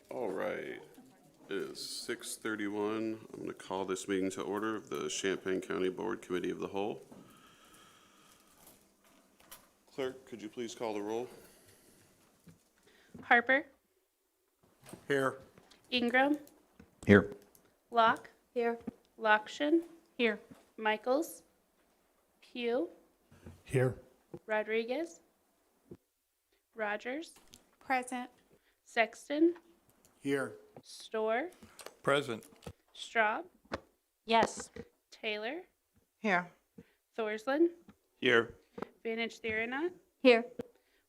All right, it is 6:31. I'm going to call this meeting to order of the Champaign County Board Committee of the Whole. Clerk, could you please call the roll? Harper, Here. Ingram, Here. Locke. Here. Lockshin. Here. Michaels. Pugh. Here. Rodriguez. Rogers. Present. Sexton. Here. Storr. Present. Straub. Yes. Taylor. Here. Thorsland. Here. Vantage Theranos. Here.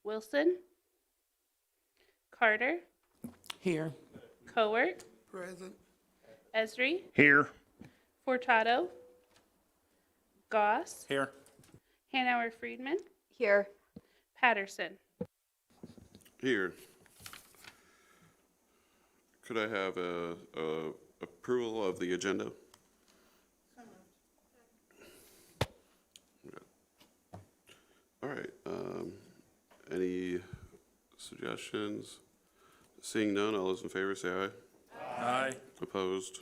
Wilson. Carter. Here. Cowart. Present. Esri. Here. Furtado. Goss. Here. Hanauer Friedman. Here. Patterson. Here. Could I have a approval of the agenda? All right, any suggestions? Seeing none, all those in favor say aye. Aye. Opposed?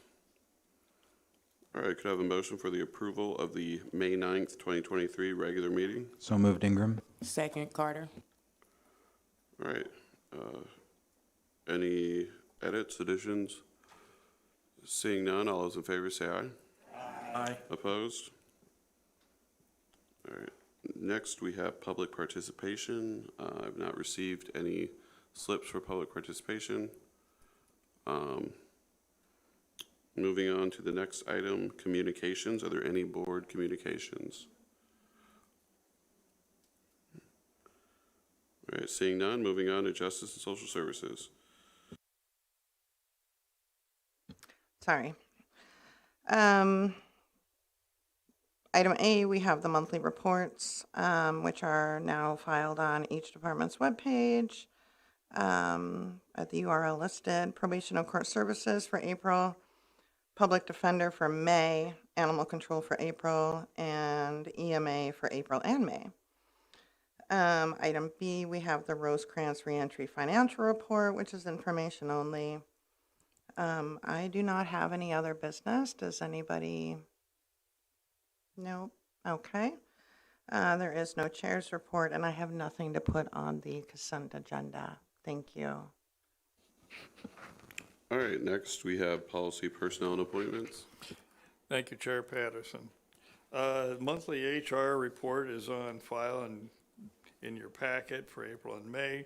All right, could I have a motion for the approval of the May 9th, 2023 regular meeting? So moved, Ingram. Second, Carter. All right, any edits, additions? Seeing none, all those in favor say aye. Aye. Opposed? All right, next we have public participation. I've not received any slips for public participation. Moving on to the next item, communications. Are there any board communications? All right, seeing none, moving on to Justice and Social Services. Sorry. Item A, we have the monthly reports, which are now filed on each department's webpage at the URL listed. Probation and Court Services for April, Public Defender for May, Animal Control for April, and EMA for April and May. Item B, we have the Rosecrans Reentry Financial Report, which is information only. I do not have any other business. Does anybody? Nope. Okay. There is no chair's report, and I have nothing to put on the consent agenda. Thank you. All right, next we have policy, personnel, and appointments. Thank you, Chair Patterson. Monthly HR report is on file in your packet for April and May.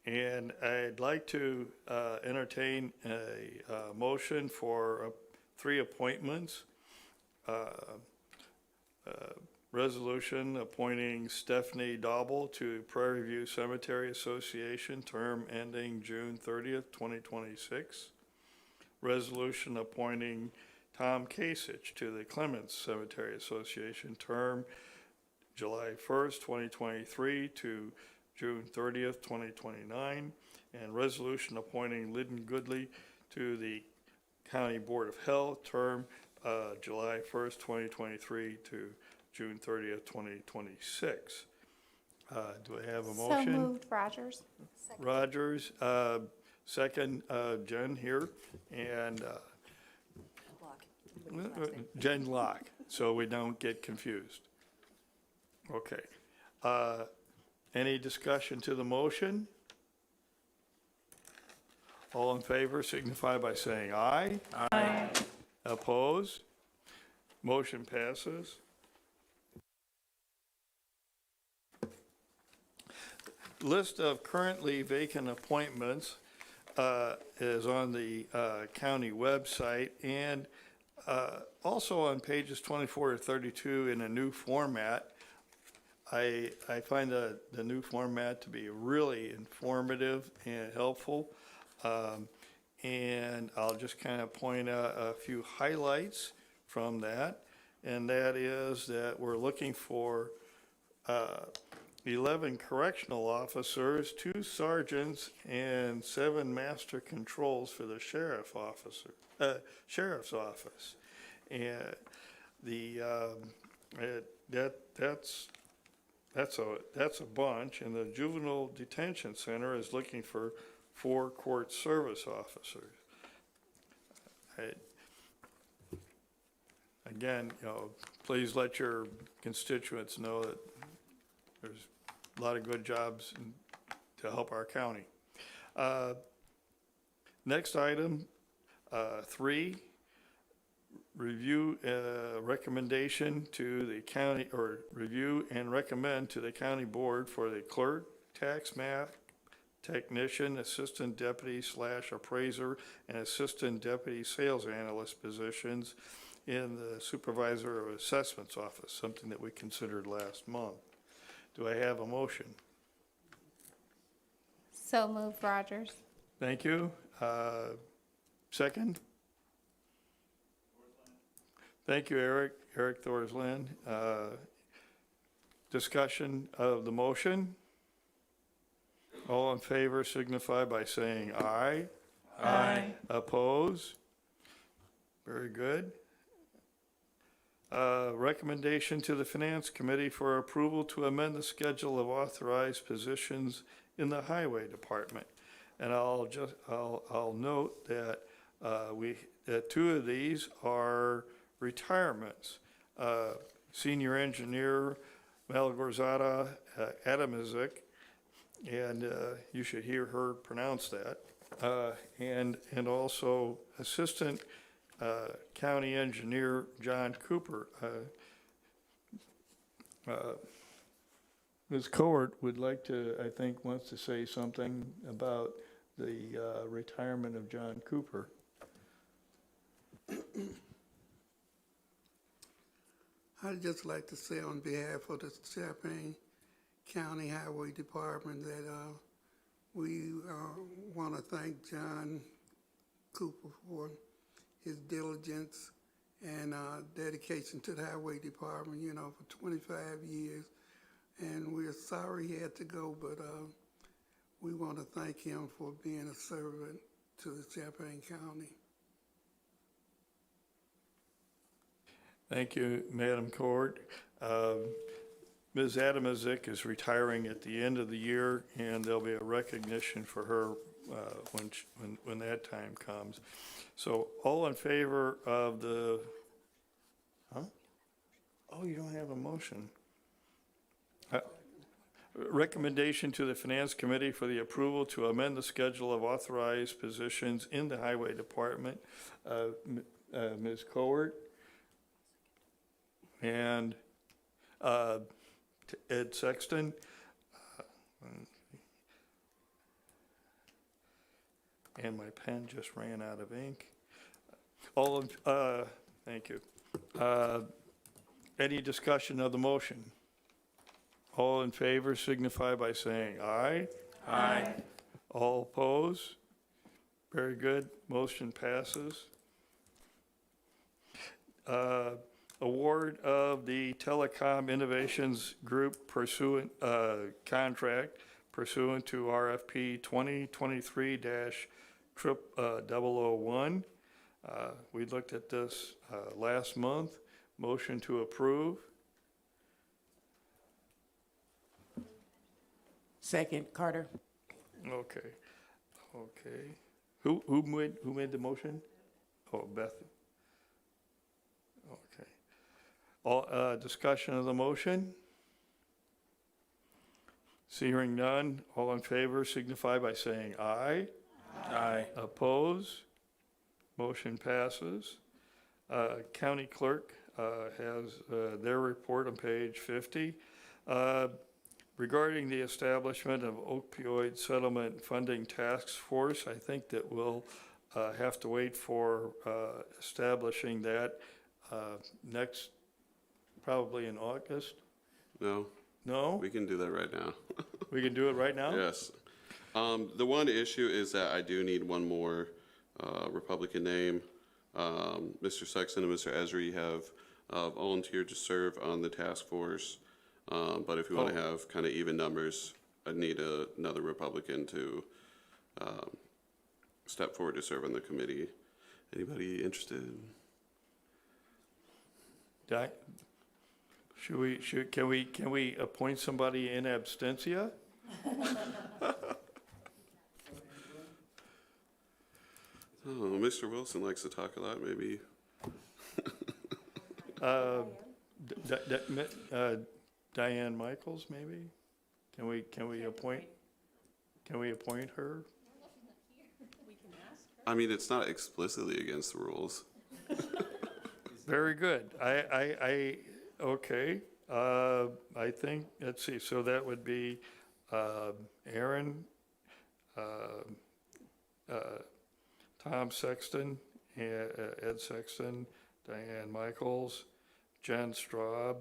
And I'd like to entertain a motion for 3 appointments. Resolution appointing Stephanie Dauble to Prairie View Cemetery Association, term ending June 30th, 2026. Resolution appointing Tom Kasich to the Clements Cemetery Association, term July 1st, 2023 to June 30th, 2029. And resolution appointing Lyndon Goodley to the County Board of Health, term July 1st, 2023 to June 30th, 2026. Do I have a motion? So moved, Rogers. Rogers, second, Jen here, and Jen Locke, so we don't get confused. Okay. Any discussion to the motion? All in favor signify by saying aye. Aye. Opposed? Motion passes. List of currently vacant appointments is on the county website, and also on pages 24 to 32 in a new format. I find the new format to be really informative and helpful. And I'll just kind of point out a few highlights from that. And that is that we're looking for 11 correctional officers, 2 sergeants, and 7 master controls for the sheriff's office. And that's a bunch. And the juvenile detention center is looking for 4 court service officers. Again, please let your constituents know that there's a lot of good jobs to help our county. Next item, 3, review recommendation to the county, or review and recommend to the county board for the clerk, tax map technician, assistant deputy / appraiser, and assistant deputy sales analyst positions in the supervisor of assessments office, something that we considered last month. Do I have a motion? So moved, Rogers. Thank you. Second? Thank you, Eric Thorsland. Discussion of the motion. All in favor signify by saying aye. Aye. Oppose? Very good. Recommendation to the Finance Committee for approval to amend the schedule of authorized positions in the Highway Department. And I'll note that that 2 of these are retirements. Senior Engineer Malgorzata Adamizik, and you should hear her pronounce that. And also Assistant County Engineer John Cooper. Ms. Cowart would like to, I think, wants to say something about the retirement of John Cooper. I'd just like to say on behalf of the Champaign County Highway Department that we want to thank John Cooper for his diligence and dedication to the Highway Department, for 25 years. And we're sorry he had to go, but we want to thank him for being a servant to the Champaign County. Thank you, Madam Cowart. Ms. Adamizik is retiring at the end of the year, and there'll be a recognition for her when that time comes. So all in favor of the, Oh, you don't have a motion. Recommendation to the Finance Committee for the approval to amend the schedule of authorized positions in the Highway Department. Ms. Cowart and Ed Sexton. And my pen just ran out of ink. Thank you. Any discussion of the motion? All in favor signify by saying aye. Aye. All oppose? Very good. Motion passes. Award of the Telecom Innovations Group pursuant contract pursuant to RFP 2023-001. We looked at this last month. Motion to approve. Second, Carter. Okay. Who made the motion? Oh, Beth. Okay. All discussion of the motion? Hearing none, all in favor signify by saying aye. Aye. Oppose? Motion passes. County Clerk has their report on page 50. Regarding the establishment of opioid settlement funding task force, I think that we'll have to wait for establishing that next, probably in August. No, No? we can do that right now. We can do it right now? Yes. The one issue is that I do need one more Republican name. Mr. Sexton and Mr. Esri have volunteered to serve on the task force. But if you want to have kind of even numbers, I'd need another Republican to step forward to serve on the committee. Anybody interested? Can we appoint somebody in absentia? Mr. Wilson likes to talk a lot, maybe. Diane Michaels, maybe? Can we appoint her? I mean, it's not explicitly against the rules. Very good. Okay. I think, let's see, so that would be Aaron, Tom Sexton, Ed Sexton, Diane Michaels, Jen Straub,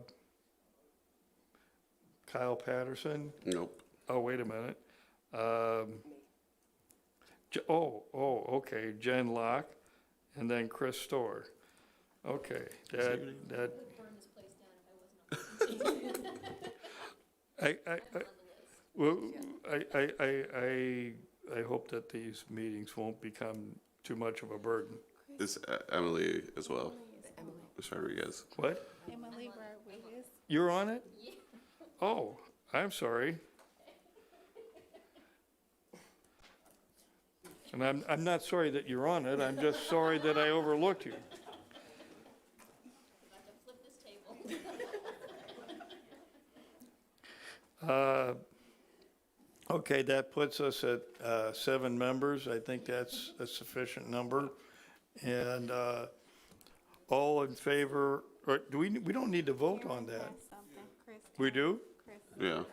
Kyle Patterson. Nope. Oh, wait a minute. Okay, Jen Locke, and then Chris Storr. Okay, that. Well, I hope that these meetings won't become too much of a burden. It's Emily as well. Ms. Rodriguez. What? Emily Rodriguez. You're on it? Oh, I'm sorry. And I'm not sorry that you're on it, I'm just sorry that I overlooked you. Okay, that puts us at 7 members. I think that's a sufficient number. And all in favor, or we don't need to vote on that. We do? Yeah.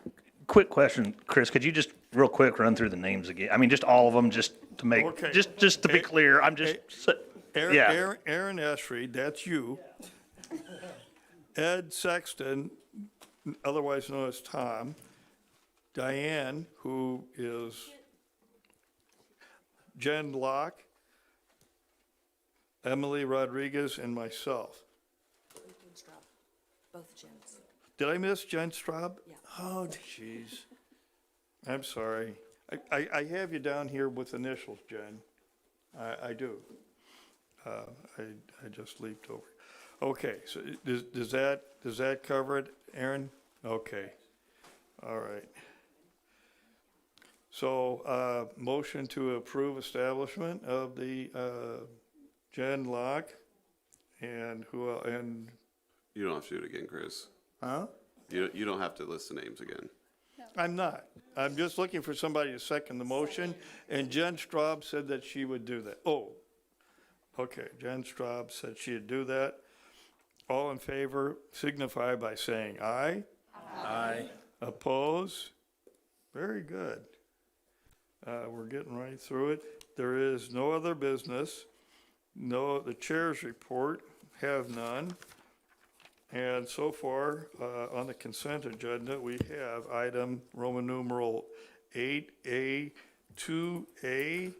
Quick question, Chris, could you just real quick run through the names again? I mean, just all of them, just to make, Okay. just to be clear, I'm just, yeah. Aaron Esri, that's you. Ed Sexton, otherwise known as Tom. Diane, who is Jen Locke, Emily Rodriguez, and myself. Both Jens. Did I miss Jen Straub? Yeah. Oh, jeez. I'm sorry. I have you down here with initials, Jen. I do. I just leaped over. Okay, so does that cover it, Aaron? Okay. All right. So, motion to approve establishment of the Jen Locke and and, You don't have to do it again, Chris. huh? You don't have to list the names again. I'm not. I'm just looking for somebody to second the motion, and Jen Straub said that she would do that. Oh, okay, Jen Straub said she'd do that. All in favor signify by saying aye. Aye. Oppose? Very good. We're getting right through it. There is no other business. No, the chair's report, have none. And so far, on the consent agenda, we have item Roman numeral 8A, 2A,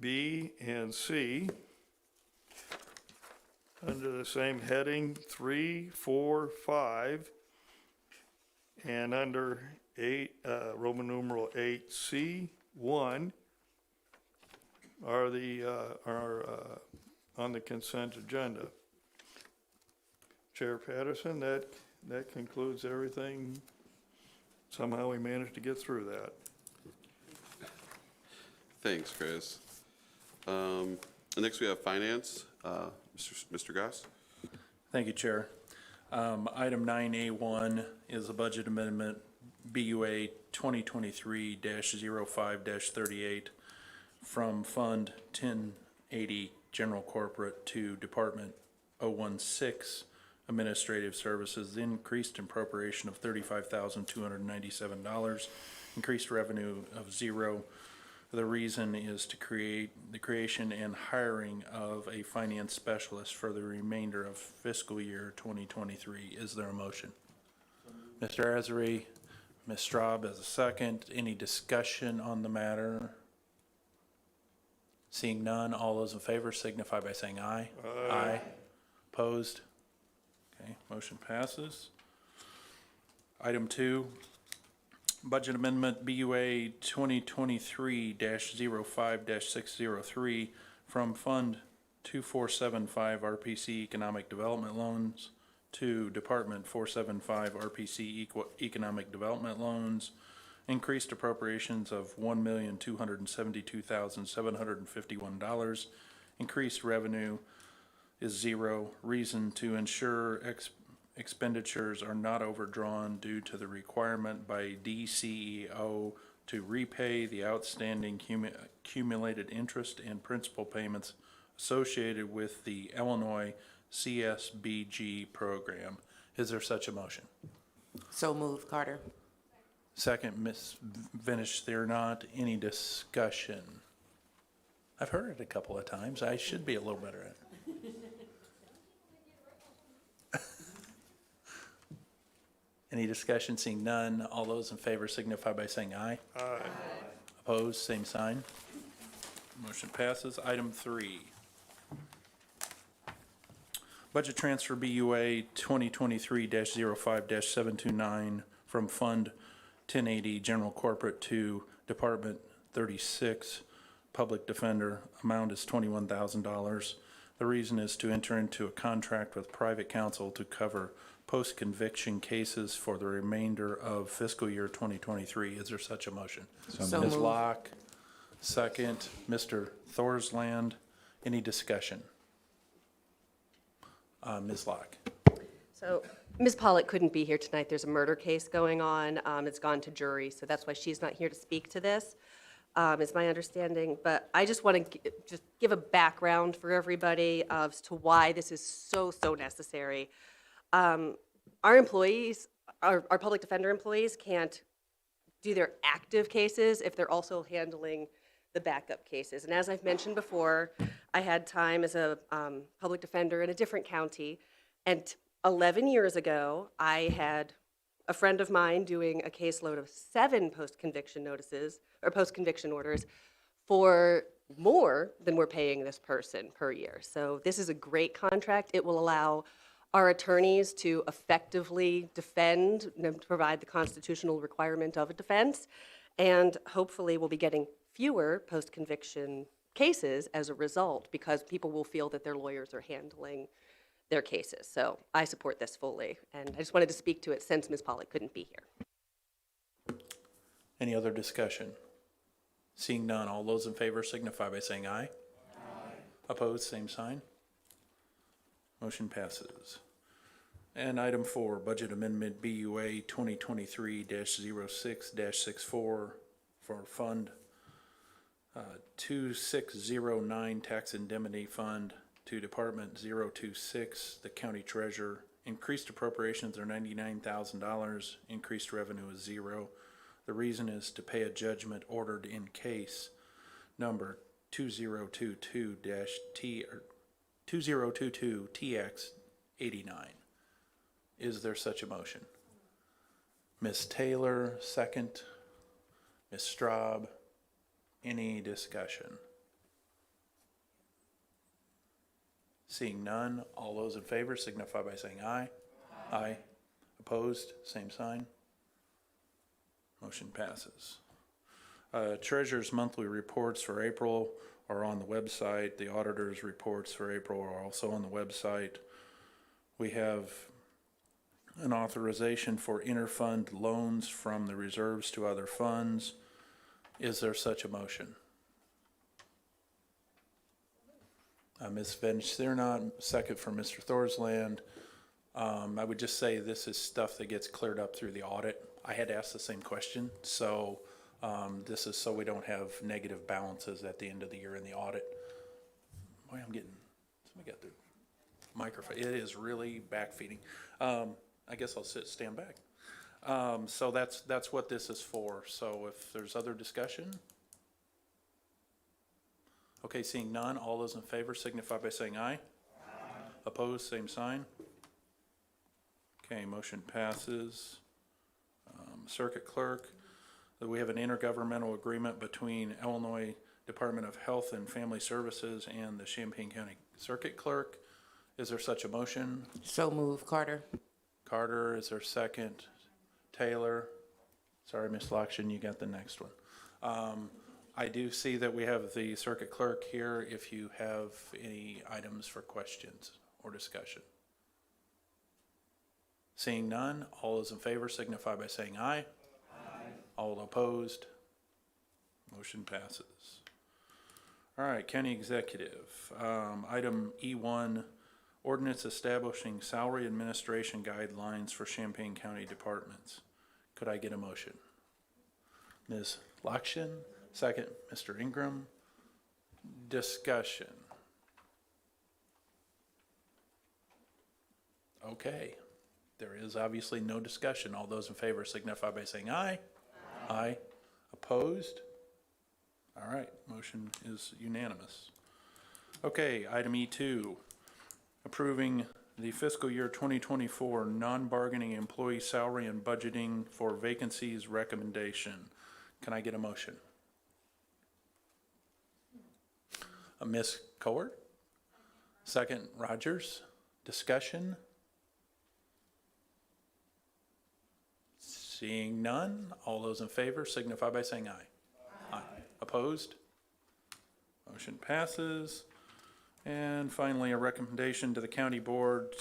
B, and C. Under the same heading, 3, 4, 5. And under 8, Roman numeral 8C, 1 are on the consent agenda. Chair Patterson, that concludes everything. Somehow we managed to get through that. Thanks, Chris. Next we have finance. Mr. Goss. Thank you, Chair. Item 9A1 is a budget amendment, BUA 2023-05-38, from Fund 1080 General Corporate to Department 016 Administrative Services, increased appropriation of $35,297, increased revenue of $0. The reason is to create the creation and hiring of a finance specialist for the remainder of fiscal year 2023. Is there a motion? Mr. Azari, Ms. Straub as a second. Any discussion on the matter? Seeing none, all those in favor signify by saying aye. Aye. Opposed? Okay, motion passes. Item 2, budget amendment BUA 2023-05-603 from Fund 2475 RPC Economic Development Loans to Department 475 RPC Economic Development Loans, increased appropriations of $1,272,751, increased revenue is zero. Reason to ensure expenditures are not overdrawn due to the requirement by DCEO to repay the outstanding accumulated interest and principal payments associated with the Illinois CSBG program. Is there such a motion? So moved, Carter. Second, Ms. Venish, there not any discussion? I've heard it a couple of times. I should be a little better at it. Any discussion? Seeing none, all those in favor signify by saying aye. Aye. Opposed, same sign. Motion passes. Item 3. Budget transfer BUA 2023-05-729 from Fund 1080 General Corporate to Department 36 Public Defender. Amount is $21,000. The reason is to enter into a contract with private counsel to cover post-conviction cases for the remainder of fiscal year 2023. Is there such a motion? So Ms. moved. Locke, second. Mr. Thorsland, any discussion? Ms. Locke. So Ms. Pollock couldn't be here tonight. There's a murder case going on. It's gone to jury, so that's why she's not here to speak to this, is my understanding. But I just want to just give a background for everybody as to why this is so necessary. Our employees, our public defender employees can't do their active cases if they're also handling the backup cases. And as I've mentioned before, I had time as a public defender in a different county, and 11 years ago, I had a friend of mine doing a caseload of 7 post-conviction notices, or post-conviction orders, for more than we're paying this person per year. So this is a great contract. It will allow our attorneys to effectively defend and provide the constitutional requirement of a defense, and hopefully we'll be getting fewer post-conviction cases as a result, because people will feel that their lawyers are handling their cases. So I support this fully, and I just wanted to speak to it since Ms. Pollock couldn't be here. Any other discussion? Seeing none, all those in favor signify by saying aye. Aye. Opposed, same sign. Motion passes. And item 4, Budget Amendment BUA 2023-06-64 for Fund 2609 Tax Indemnity Fund to Department 026, the County Treasurer. Increased appropriations are $99,000, increased revenue is 0. The reason is to pay a judgment ordered in case number 2022-TX89. Is there such a motion? Ms. Taylor, second. Ms. Straub, any discussion? Seeing none, all those in favor signify by saying aye. Aye. Opposed, same sign. Motion passes. Treasurer's monthly reports for April are on the website. The auditor's reports for April are also on the website. We have an authorization for interfund loans from the reserves to other funds. Is there such a motion? Ms. Vench-Cernot, second for Mr. Thorsland. I would just say this is stuff that gets cleared up through the audit. I had asked the same question, so this is so we don't have negative balances at the end of the year in the audit. Boy, somebody got the microphone. It is really back feeding. I guess I'll stand back. So that's what this is for. So if there's other discussion. Okay, seeing none, all those in favor signify by saying aye. Aye. Opposed, same sign. Okay, motion passes. Circuit Clerk, we have an intergovernmental agreement between Illinois Department of Health and Family Services and the Champaign County Circuit Clerk. Is there such a motion? So moved, Carter. Carter, is there second? Taylor? Sorry, Ms. Lockshin, you got the next one. I do see that we have the Circuit Clerk here if you have any items for questions or discussion. Seeing none, all those in favor signify by saying aye. Aye. All opposed, motion passes. All right, county executive. Item E1, ordinance establishing salary administration guidelines for Champaign County departments. Could I get a motion? Ms. Lakshin, second. Mr. Ingram. Discussion. Okay, there is obviously no discussion. All those in favor signify by saying aye. Aye. Opposed? All right, motion is unanimous. Okay, item E2, approving the fiscal year 2024 non-bargaining employee salary and budgeting for vacancies recommendation. Can I get a motion? Ms. Cowart? Second, Rogers. Discussion? Seeing none, all those in favor signify by saying aye. Aye. Opposed? Motion passes. And finally, a recommendation to the county board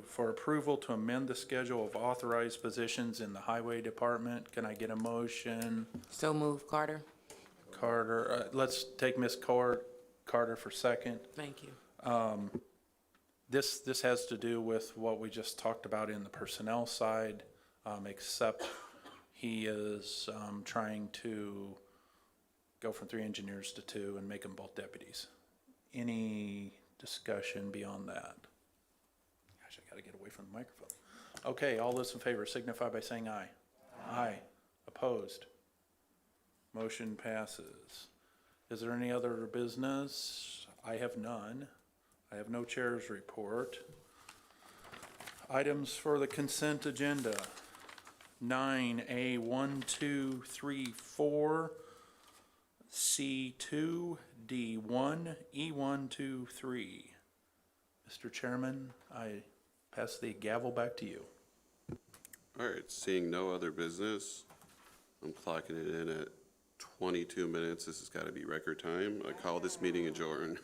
for approval to amend the schedule of authorized positions in the highway department. Can I get a motion? So moved, Carter. Carter, let's take Ms. Carter for second. Thank you. This has to do with what we just talked about in the personnel side, except he is trying to go from 3 engineers to 2 and make them both deputies. Any discussion beyond that? Gosh, I gotta get away from the microphone. Okay, all those in favor signify by saying aye. Aye. Opposed? Motion passes. Is there any other business? I have none. I have no chair's report. Items for the consent agenda. 9A 1, 2, 3, 4, C2, D1, E1, 2, 3. Mr. Chairman, I pass the gavel back to you. All right, seeing no other business, I'm clocking it in at 22 minutes. This has got to be record time. I call this meeting adjourned.